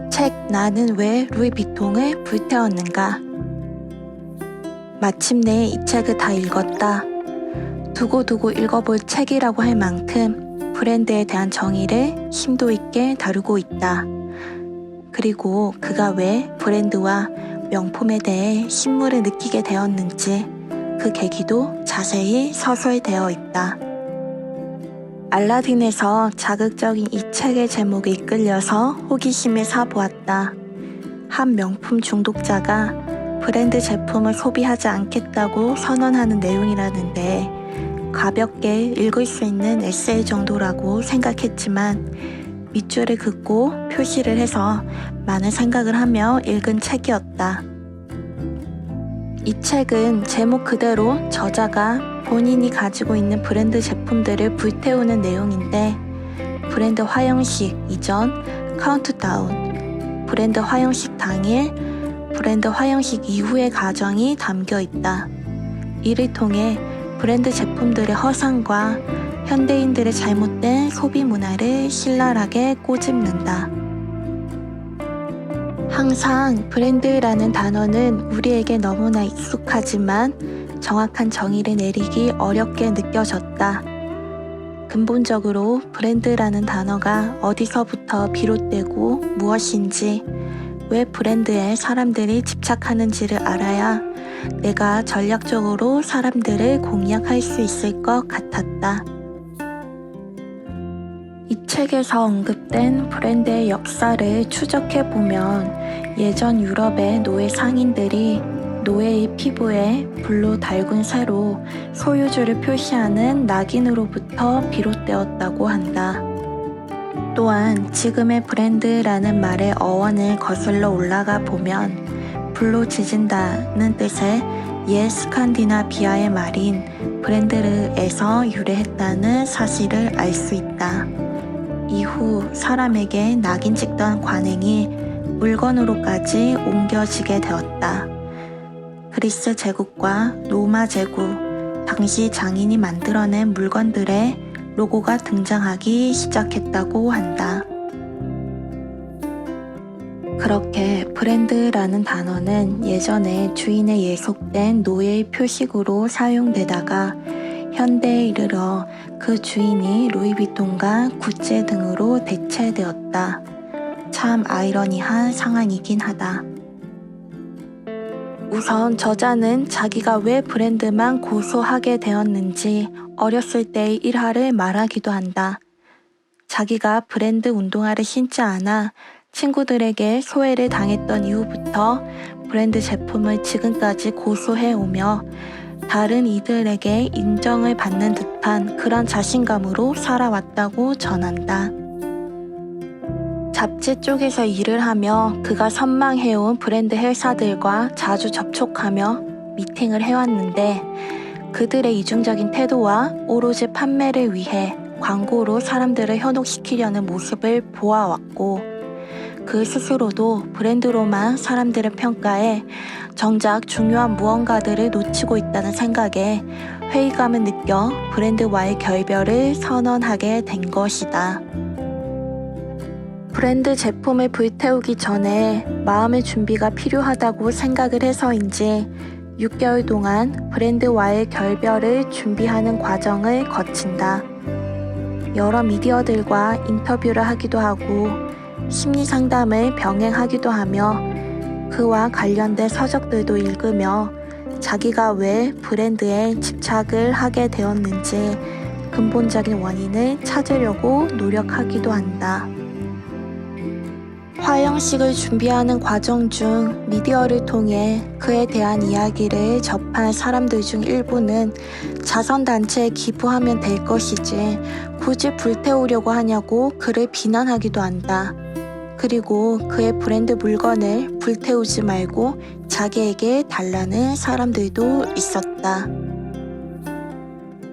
책 나는 왜 루이비통을 불태웠는가. 마침내 이 책을 다 읽었다. 두고두고 읽어볼 책이라고 할 만큼 브랜드에 대한 정의를 심도 있게 다루고 있다. 그리고 그가 왜 브랜드와 명품에 대해 신물을 느끼게 되었는지 그 계기도 자세히 서술되어 있다. 알라딘에서 자극적인 이 책의 제목에 이끌려서 호기심을 사보았다. 한 명품 중독자가 브랜드 제품을 소비하지 않겠다고 선언하는 내용이라는데 가볍게 읽을 수 있는 에세이 정도라고 생각했지만 밑줄을 긋고 표시를 해서 많은 생각을 하며 읽은 책이었다. 이 책은 제목 그대로 저자가 본인이 가지고 있는 브랜드 제품들을 불태우는 내용인데 브랜드 화형식 이전, 카운트다운, 브랜드 화형식 당일, 브랜드 화형식 이후의 과정이 담겨 있다. 이를 통해 브랜드 제품들의 허상과 현대인들의 잘못된 소비 문화를 신랄하게 꼬집는다. 항상 브랜드라는 단어는 우리에게 너무나 익숙하지만 정확한 정의를 내리기 어렵게 느껴졌다. 근본적으로 브랜드라는 단어가 어디서부터 비롯되고 무엇인지, 왜 브랜드에 사람들이 집착하는지를 알아야 내가 전략적으로 사람들을 공략할 수 있을 것 같았다. 이 책에서 언급된 브랜드의 역사를 추적해보면 예전 유럽의 노예 상인들이 노예의 피부에 불로 달군 새로 소유주를 표시하는 낙인으로부터 비롯되었다고 한다. 또한 지금의 브랜드라는 말의 어원을 거슬러 올라가 보면 불로 지진다는 뜻의 옛 스칸디나비아의 말인 브랜드르에서 유래했다는 사실을 알 수 있다. 이후 사람에게 낙인 찍던 관행이 물건으로까지 옮겨지게 되었다. 그리스 제국과 로마 제국, 당시 장인이 만들어낸 물건들의 로고가 등장하기 시작했다고 한다. 그렇게 브랜드라는 단어는 예전에 주인에 예속된 노예의 표식으로 사용되다가 현대에 이르러 그 주인이 루이비통과 구찌 등으로 대체되었다. 참 아이러니한 상황이긴 하다. 우선 저자는 자기가 왜 브랜드만 고소하게 되었는지 어렸을 때의 일화를 말하기도 한다. 자기가 브랜드 운동화를 신지 않아 친구들에게 소외를 당했던 이후부터 브랜드 제품을 지금까지 고소해오며 다른 이들에게 인정을 받는 듯한 그런 자신감으로 살아왔다고 전한다. 잡지 쪽에서 일을 하며 그가 선망해온 브랜드 회사들과 자주 접촉하며 미팅을 해왔는데 그들의 이중적인 태도와 오로지 판매를 위해 광고로 사람들을 현혹시키려는 모습을 보아왔고 그 스스로도 브랜드로만 사람들을 평가해 정작 중요한 무언가들을 놓치고 있다는 생각에 회의감을 느껴 브랜드와의 결별을 선언하게 된 것이다. 브랜드 제품을 불태우기 전에 마음의 준비가 필요하다고 생각을 해서인지 6개월 동안 브랜드와의 결별을 준비하는 과정을 거친다. 여러 미디어들과 인터뷰를 하기도 하고 심리 상담을 병행하기도 하며 그와 관련된 서적들도 읽으며 자기가 왜 브랜드에 집착을 하게 되었는지 근본적인 원인을 찾으려고 노력하기도 한다. 화형식을 준비하는 과정 중 미디어를 통해 그에 대한 이야기를 접한 사람들 중 일부는 자선단체에 기부하면 될 것이지 굳이 불태우려고 하냐고 그를 비난하기도 한다. 그리고 그의 브랜드 물건을 불태우지 말고 자기에게 달라는 사람들도 있었다.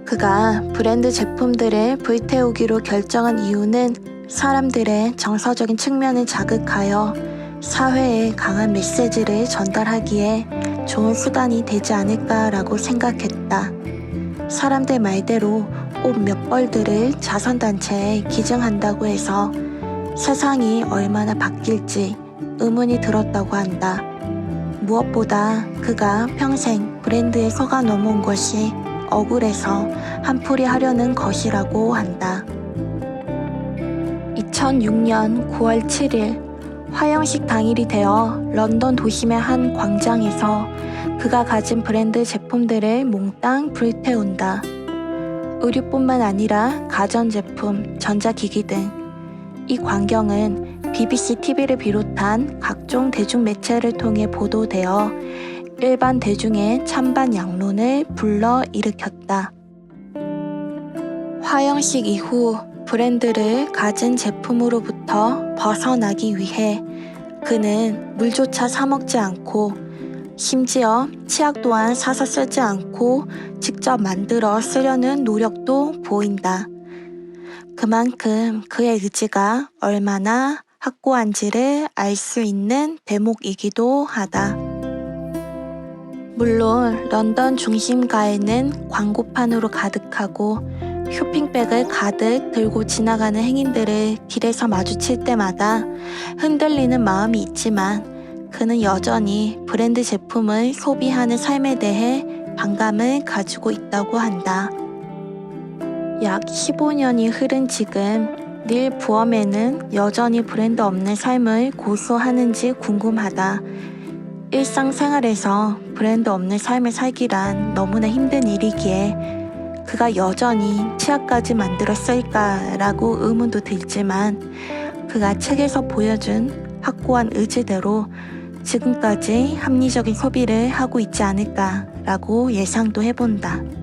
그가 브랜드 제품들을 불태우기로 결정한 이유는 사람들의 정서적인 측면을 자극하여 사회에 강한 메시지를 전달하기에 좋은 수단이 되지 않을까라고 생각했다. 사람들 말대로 옷 몇 벌들을 자선단체에 기증한다고 해서 세상이 얼마나 바뀔지 의문이 들었다고 한다. 무엇보다 그가 평생 브랜드에 속아 넘어온 것이 억울해서 한풀이 하려는 것이라고 한다. 2006년 9월 7일 화영식 당일이 되어 런던 도심의 한 광장에서 그가 가진 브랜드 제품들을 몽땅 불태운다. 의류뿐만 아니라 가전제품, 전자기기 등 이 광경은 BBC TV를 비롯한 각종 대중매체를 통해 보도되어 일반 대중의 찬반 양론을 불러일으켰다. 화영식 이후 브랜드를 가진 제품으로부터 벗어나기 위해 그는 물조차 사 먹지 않고 심지어 치약 또한 사서 쓰지 않고 직접 만들어 쓰려는 노력도 보인다. 그만큼 그의 의지가 얼마나 확고한지를 알 수 있는 대목이기도 하다. 물론 런던 중심가에는 광고판으로 가득하고 쇼핑백을 가득 들고 지나가는 행인들을 길에서 마주칠 때마다 흔들리는 마음이 있지만 그는 여전히 브랜드 제품을 소비하는 삶에 대해 반감을 가지고 있다고 한다. 약 15년이 흐른 지금 닐 부엄에는 여전히 브랜드 없는 삶을 고수하는지 궁금하다. 일상생활에서 브랜드 없는 삶을 살기란 너무나 힘든 일이기에 그가 여전히 치약까지 만들었을까라고 의문도 들지만 그가 책에서 보여준 확고한 의지대로 지금까지 합리적인 소비를 하고 있지 않을까라고 예상도 해본다.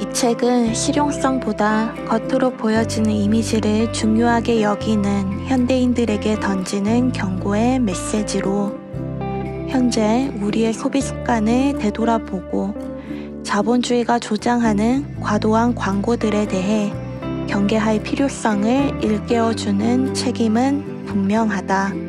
이 책은 실용성보다 겉으로 보여지는 이미지를 중요하게 여기는 현대인들에게 던지는 경고의 메시지로 현재 우리의 소비 습관을 되돌아보고 자본주의가 조장하는 과도한 광고들에 대해 경계할 필요성을 일깨워주는 책임은 분명하다.